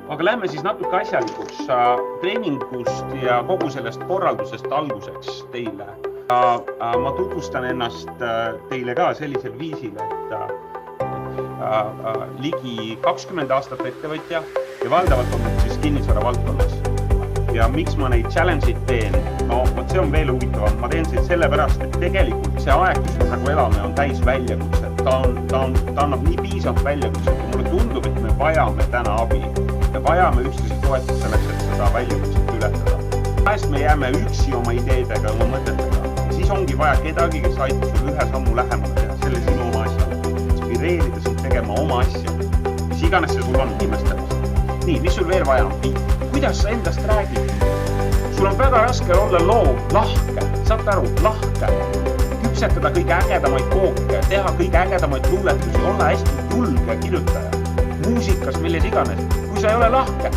Aga lähme siis natuke asjalikuks treeningust ja kogu sellest korraldusest alguseks teile. Ma tutvustan ennast teile ka sellisel viisil, et ligi 20 aastat ettevõtja ja valdavalt on siis kinnisvara valdkonnas. Ja miks ma neid challenge'id teen? No, see on veel huvitavam. Ma teen seda sellepärast, et tegelikult see aeg, kus me praegu elame, on täis väljakutset. Ta annab nii piisavalt väljakutset ja mulle tundub, et me vajame täna abi. Me vajame üksteise toetust selleks, et seda väljakutset ületada. Vahest me jääme üksi oma ideedega, oma mõtetega. Siis ongi vaja kedagi, kes aitab sul ühe sammu lähemale teha selle sinu oma asja. Inspireerida sind tegema oma asja. Mis iganes see sul on inimestele. Nii, mis sul veel vaja on? Kuidas sa endast räägid? Sul on väga raske olla loov, lahke, saate aru, lahke, küpsetada kõige ägedamaid kooke, teha kõige ägedamaid luuletusi, olla hästi julge kirjutaja, muusikas, milles iganes. Kui sa ei ole lahke,